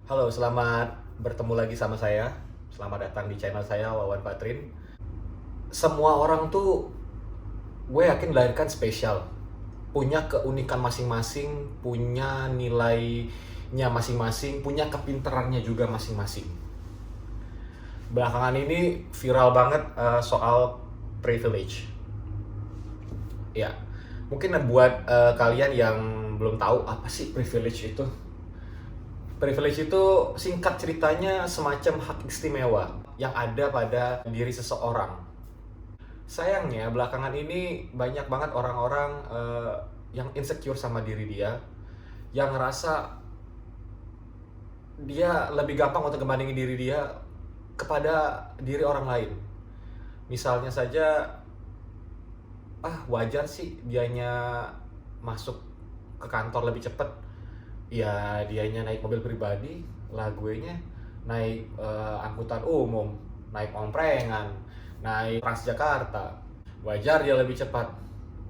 Halo, selamat bertemu lagi sama saya. Selamat datang di channel saya, Wawan Patrin. Semua orang tuh gue yakin dilahirkan spesial. Punya keunikan masing-masing, punya nilainya masing-masing, punya kepintarannya juga masing-masing. Belakangan ini viral banget soal privilege. Ya, mungkin buat kalian yang belum tahu apa sih privilege itu. Privilege itu singkat ceritanya semacam hak istimewa yang ada pada diri seseorang. Sayangnya belakangan ini banyak banget orang-orang yang insecure sama diri dia, yang ngerasa dia lebih gampang untuk membandingin diri dia kepada diri orang lain. Misalnya saja, wajar sih dianya masuk ke kantor lebih cepat. Ya dianya naik mobil pribadi, lah guenya naik angkutan umum, naik omprengan, naik Transjakarta. Wajar dia lebih cepat.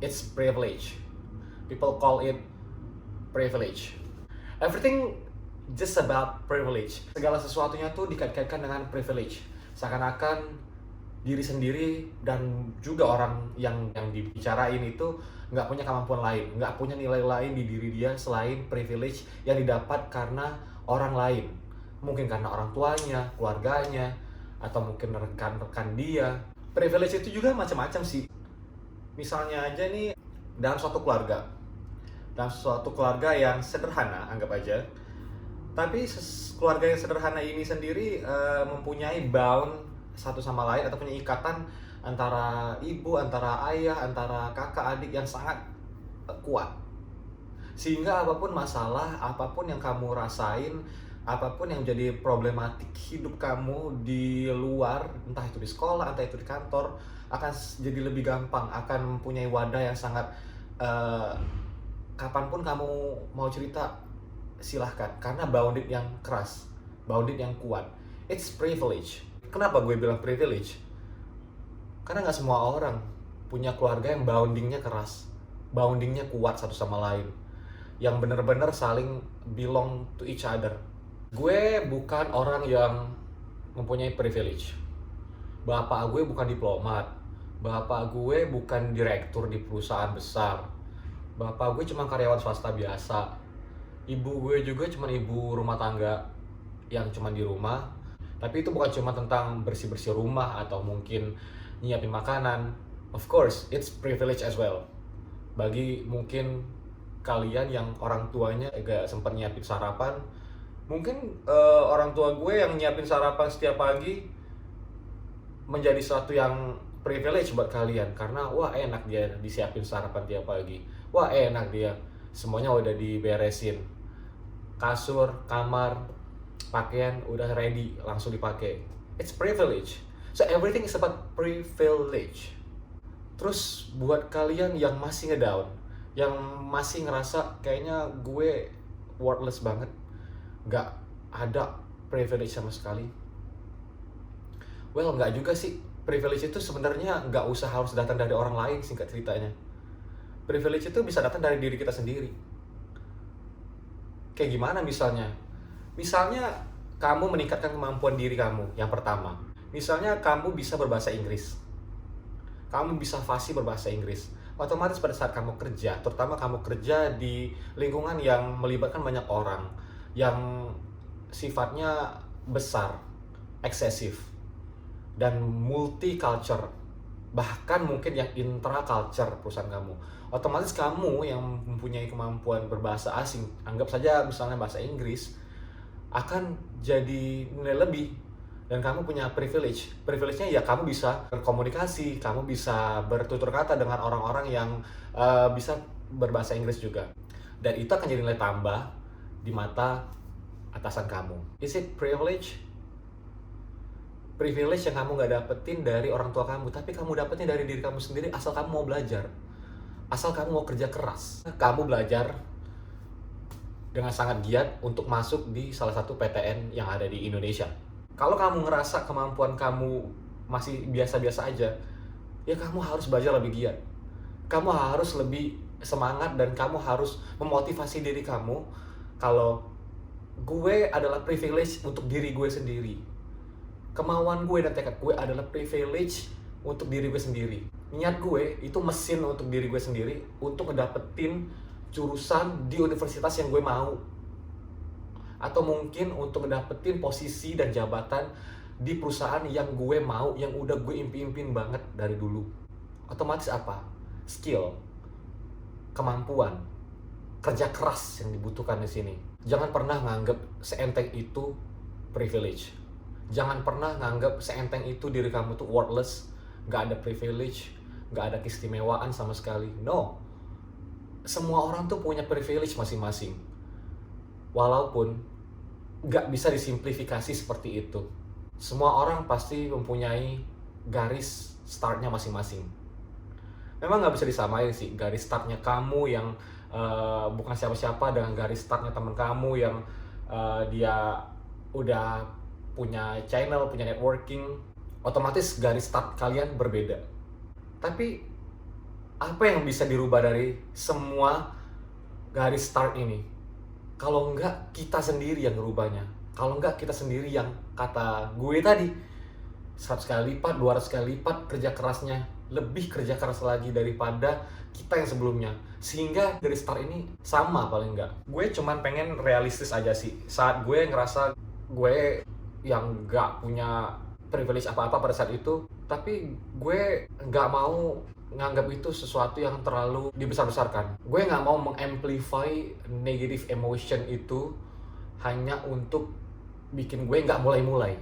It's privilege. People call it privilege. Everything just about privilege. Segala sesuatunya tuh dikait-kaitkan dengan privilege. Seakan-akan diri sendiri dan juga orang yang dibicarain itu nggak punya kemampuan lain, nggak punya nilai lain di diri dia selain privilege yang didapat karena orang lain. Mungkin karena orang tuanya, keluarganya, atau mungkin rekan-rekan dia. Privilege itu juga macam-macam sih. Misalnya aja nih, dalam suatu keluarga yang sederhana, anggap aja. Tapi keluarga yang sederhana ini sendiri mempunyai bound satu sama lain atau punya ikatan antara ibu, antara ayah, antara kakak adik yang sangat kuat. Sehingga apapun masalah, apapun yang kamu rasain, apapun yang jadi problematik hidup kamu di luar, entah itu di sekolah, entah itu di kantor, akan jadi lebih gampang, akan mempunyai wadah yang sangat kapanpun kamu mau cerita, silahkan. Karena bounded yang keras, bounded yang kuat. It's privilege. Kenapa gue bilang privilege? Karena nggak semua orang punya keluarga yang boundingnya keras, boundingnya kuat satu sama lain, yang benar-benar saling belong to each other. Gue bukan orang yang mempunyai privilege. Bapak gue bukan diplomat, bapak gue bukan direktur di perusahaan besar, bapak gue cuma karyawan swasta biasa, ibu gue juga cuma ibu rumah tangga yang cuma di rumah. Tapi itu bukan cuma tentang bersih-bersih rumah atau mungkin nyiapin makanan. Of course, it's privilege as well. Bagi mungkin kalian yang orang tuanya gak sempat nyiapin sarapan, mungkin orang tua gue yang nyiapin sarapan setiap pagi menjadi sesuatu yang privilege buat kalian. Karena wah enak dia disiapin sarapan tiap pagi. Wah enak dia, semuanya udah diberesin. Kasur, kamar, pakaian udah ready, langsung dipakai. It's privilege. So everything is about privilege. Terus buat kalian yang masih ngedown, yang masih ngerasa kayaknya gue worthless banget, nggak ada privilege sama sekali. Well, nggak juga sih. Privilege itu sebenarnya nggak usah harus datang dari orang lain, singkat ceritanya. Privilege itu bisa datang dari diri kita sendiri. Kayak gimana misalnya? Misalnya kamu meningkatkan kemampuan diri kamu yang pertama. Misalnya kamu bisa berbahasa Inggris. Kamu bisa fasih berbahasa Inggris. Otomatis pada saat kamu kerja, terutama kamu kerja di lingkungan yang melibatkan banyak orang, yang sifatnya besar, eksesif, dan multicultural, bahkan mungkin yang intraculture perusahaan kamu. Otomatis kamu yang mempunyai kemampuan berbahasa asing, anggap saja misalnya bahasa Inggris, akan jadi nilai lebih. Dan kamu punya privilege. Privilege-nya ya kamu bisa berkomunikasi, kamu bisa bertutur kata dengan orang-orang yang bisa berbahasa Inggris juga. Dan itu akan jadi nilai tambah di mata atasan kamu. Is it privilege? Privilege yang kamu nggak dapetin dari orang tua kamu, tapi kamu dapetin dari diri kamu sendiri asal kamu mau belajar. Asal kamu mau kerja keras. Kamu belajar dengan sangat giat untuk masuk di salah satu PTN yang ada di Indonesia. Kalau kamu ngerasa kemampuan kamu masih biasa-biasa aja, ya kamu harus belajar lebih giat. Kamu harus lebih semangat dan kamu harus memotivasi diri kamu kalau gue adalah privilege untuk diri gue sendiri. Kemauan gue dan tekad gue adalah privilege untuk diri gue sendiri. Niat gue itu mesin untuk diri gue sendiri untuk ngedapetin jurusan di universitas yang gue mau. Atau mungkin untuk ngedapetin posisi dan jabatan di perusahaan yang gue mau, yang udah gue impi-impin banget dari dulu. Otomatis apa? Skill, kemampuan, kerja keras yang dibutuhkan di sini. Jangan pernah nganggap seenteng itu privilege. Jangan pernah nganggap seenteng itu diri kamu tuh worthless, nggak ada privilege, nggak ada keistimewaan sama sekali. No, semua orang tuh punya privilege masing-masing. Walaupun nggak bisa disimplifikasi seperti itu. Semua orang pasti mempunyai garis startnya masing-masing. Memang nggak bisa disamain sih garis startnya kamu yang bukan siapa-siapa dengan garis startnya teman kamu yang dia udah punya channel, punya networking. Otomatis garis start kalian berbeda. Tapi apa yang bisa dirubah dari semua garis start ini? Kalau enggak kita sendiri yang ngerubahnya. Kalau enggak kita sendiri yang kata gue tadi 100 kali lipat, 200 kali lipat kerja kerasnya, lebih kerja keras lagi daripada kita yang sebelumnya. Sehingga dari start ini sama paling enggak. Gue cuman pengen realistis aja sih. Saat gue ngerasa gue yang nggak punya privilege apa-apa pada saat itu, tapi gue nggak mau nganggap itu sesuatu yang terlalu dibesar-besarkan. Gue nggak mau mengamplify negative emotion itu hanya untuk bikin gue nggak mulai-mulai.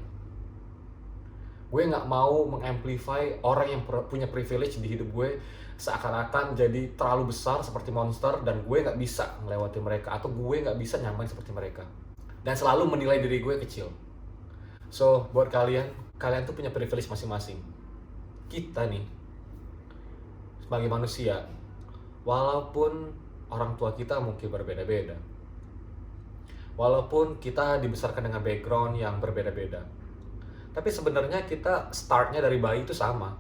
Gue nggak mau mengamplify orang yang punya privilege di hidup gue seakan-akan jadi terlalu besar seperti monster dan gue nggak bisa melewati mereka atau gue nggak bisa nyamain seperti mereka. Dan selalu menilai diri gue kecil. So, buat kalian tuh punya privilege masing-masing. Kita nih, sebagai manusia, walaupun orang tua kita mungkin berbeda-beda, walaupun kita dibesarkan dengan background yang berbeda-beda, tapi sebenarnya kita startnya dari bayi itu sama.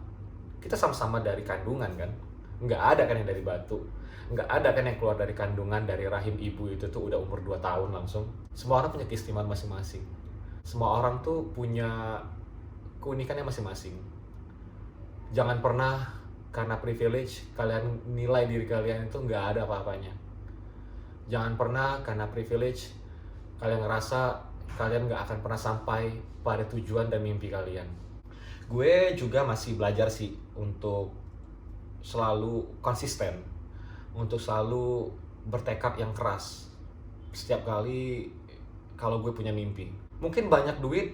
Kita sama-sama dari kandungan kan? Nggak ada kan yang dari batu. Nggak ada kan yang keluar dari kandungan, dari rahim ibu itu tuh udah umur 2 tahun langsung. Semua orang punya keistimewaan masing-masing. Semua orang tuh punya keunikannya masing-masing. Jangan pernah karena privilege kalian nilai diri kalian itu nggak ada apa-apanya. Jangan pernah karena privilege kalian ngerasa kalian nggak akan pernah sampai pada tujuan dan mimpi kalian. Gue juga masih belajar sih untuk selalu konsisten, untuk selalu bertekad yang keras setiap kali kalau gue punya mimpi. Mungkin banyak duit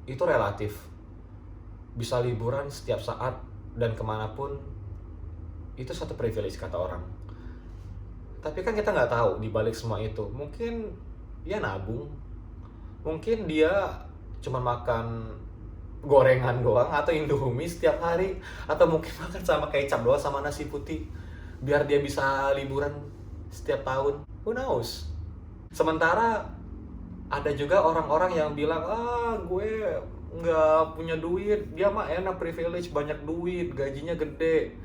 itu relatif, bisa liburan setiap saat dan kemanapun itu satu privilege kata orang. Tapi kan kita nggak tahu di balik semua itu, mungkin dia nabung, mungkin dia cuma makan gorengan doang atau Indomie setiap hari, atau mungkin makan sama kecap doang sama nasi putih biar dia bisa liburan setiap tahun. Who knows? Sementara ada juga orang-orang yang bilang, gue nggak punya duit, dia mah enak privilege, banyak duit, gajinya gede.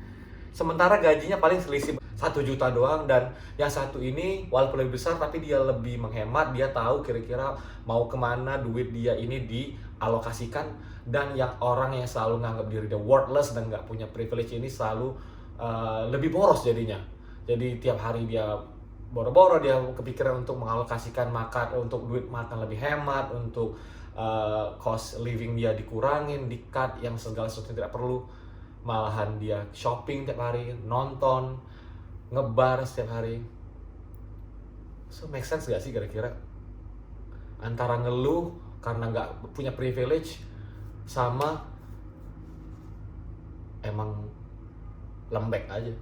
Sementara gajinya paling selisih 1 juta doang, dan yang satu ini walaupun lebih besar tapi dia lebih menghemat, dia tahu kira-kira mau kemana duit dia ini dialokasikan. Dan yang orang yang selalu nganggap diri dia worthless dan nggak punya privilege ini selalu lebih boros jadinya. Jadi tiap hari dia boro-boro, dia kepikiran untuk mengalokasikan makan, untuk duit makan lebih hemat, untuk cost living dia dikurangin, di-cut yang segala sesuatu tidak perlu. Malahan dia shopping tiap hari, nonton, ngebar setiap hari. So make sense gak sih kira-kira? Antara ngeluh karena nggak punya privilege sama emang lembek aja.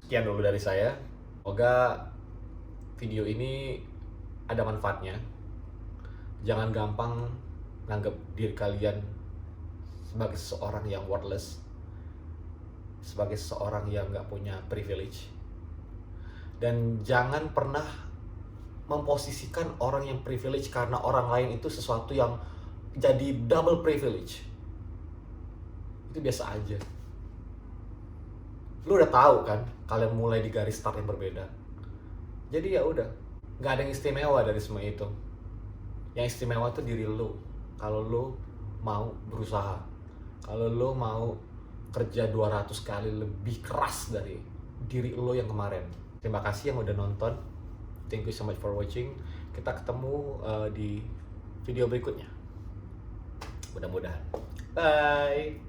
Sekian dulu dari saya. Semoga video ini ada manfaatnya. Jangan gampang nganggap diri kalian sebagai seseorang yang worthless, sebagai seseorang yang nggak punya privilege. Dan jangan pernah memposisikan orang yang privilege karena orang lain itu sesuatu yang jadi double privilege. Itu biasa aja. Lu udah tahu kan, kalian mulai di garis start yang berbeda. Jadi ya udah, Nggak ada yang istimewa dari semua itu. Yang istimewa tuh diri lo. Kalau lo mau berusaha, kalau lo mau kerja 200 kali lebih keras dari diri lo yang kemarin. Terima kasih yang udah nonton. Thank you so much for watching. Kita ketemu di video berikutnya. Mudah-mudahan. Bye.